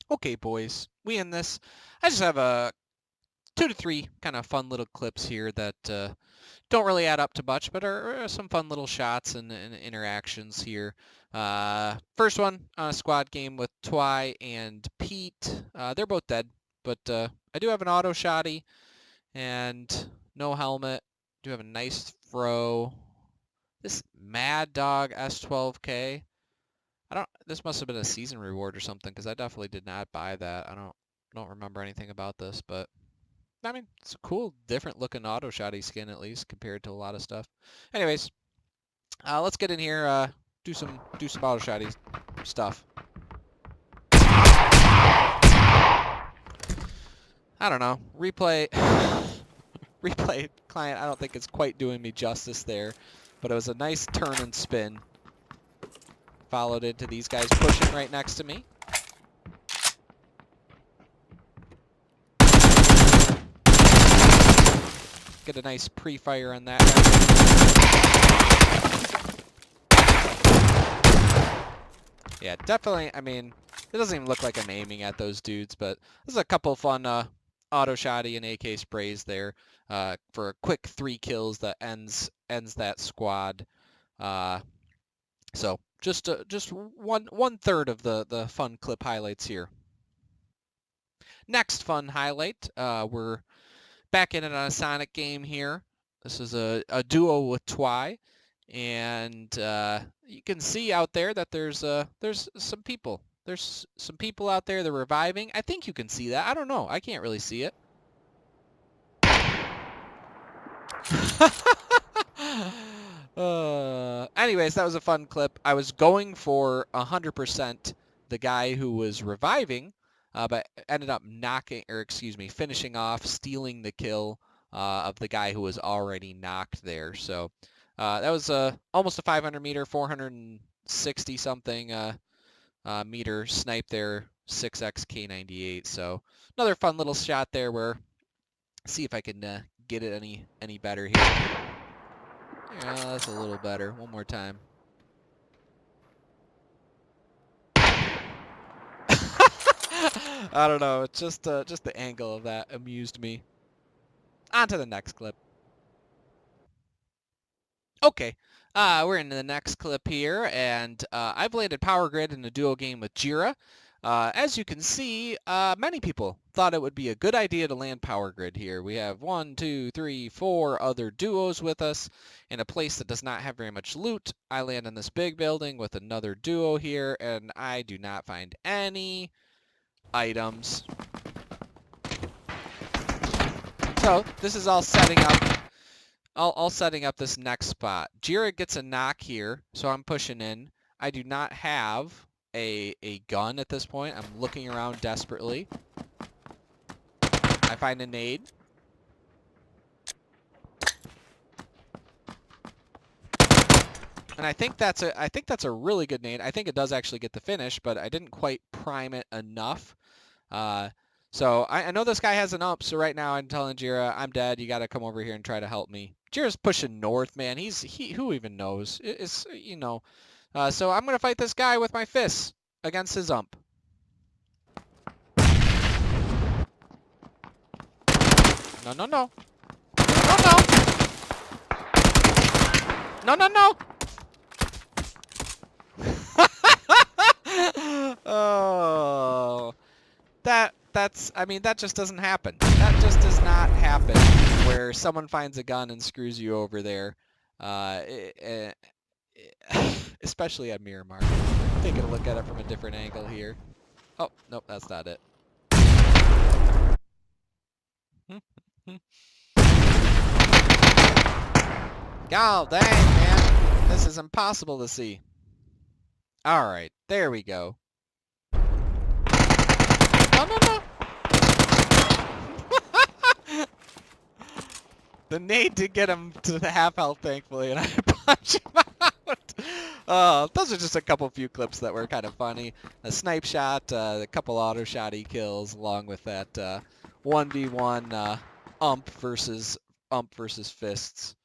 Okay, boys, we in this. I just have a 2 to 3 kind of fun little clips here that don't really add up to much, but are some fun little shots and interactions here. First one on a squad game with Twy and Pete. They're both dead, but I do have an auto shotty and no helmet. Do have a nice throw. This Mad Dog S12K. I don't. This must have been a season reward or something because I definitely did not buy that. I don't remember anything about this, but I mean, it's a cool, different looking auto shotty skin at least compared to a lot of stuff. Anyways, let's get in here. Do some auto shotty stuff. I don't know. Replay, replay client. I don't think it's quite doing me justice there, but it was a nice turn and spin. Followed into these guys pushing right next to me. Get a nice pre-fire on that guy. Yeah, definitely. I mean, it doesn't even look like I'm aiming at those dudes, but there's a couple fun auto shotty and AK sprays there for a quick 3 kills that ends that squad. So just one third of the fun clip highlights here. Next fun highlight, we're back in it on a Sonic game here. This is a duo with Twy, and you can see out there that there's some people. There's some people out there that are reviving. I think you can see that. I don't know. I can't really see it. Anyways, that was a fun clip. I was going for 100% the guy who was reviving, but ended up finishing off, stealing the kill of the guy who was already knocked there. So that was almost a 500 meter, 460 something meter snipe there, 6x K98. So another fun little shot there where, see if I can get it any better here. Yeah, that's a little better. One more time. I don't know. It's just the angle of that amused me. On to the next clip. Okay, we're in the next clip here, and I've landed Power Grid in a duo game with Jira. As you can see, many people thought it would be a good idea to land Power Grid here. We have 1, 2, 3, 4 other duos with us in a place that does not have very much loot. I land in this big building with another duo here, and I do not find any items. So this is all setting up. All setting up this next spot. Jira gets a knock here, so I'm pushing in. I do not have a gun at this point. I'm looking around desperately. I find a nade. And I think that's a really good nade. I think it does actually get the finish, but I didn't quite prime it enough. So I know this guy has an ump, so right now I'm telling Jira, I'm dead. You got to come over here and try to help me. Jira's pushing north, man. Who even knows? It's, you know. So I'm gonna fight this guy with my fists against his ump. No, no, no. No, no. No, no, no. Oh, I mean, that just doesn't happen. That just does not happen where someone finds a gun and screws you over there. Especially at Miramar. Taking a look at it from a different angle here. Oh, nope, that's not it. God dang, man. This is impossible to see. Alright, there we go. No, no, no. The nade did get him to the half health, thankfully, and I punched him out. Those are just a few clips that were kind of funny. A snipe shot, a couple auto shotty kills, along with that 1v1 ump versus fists.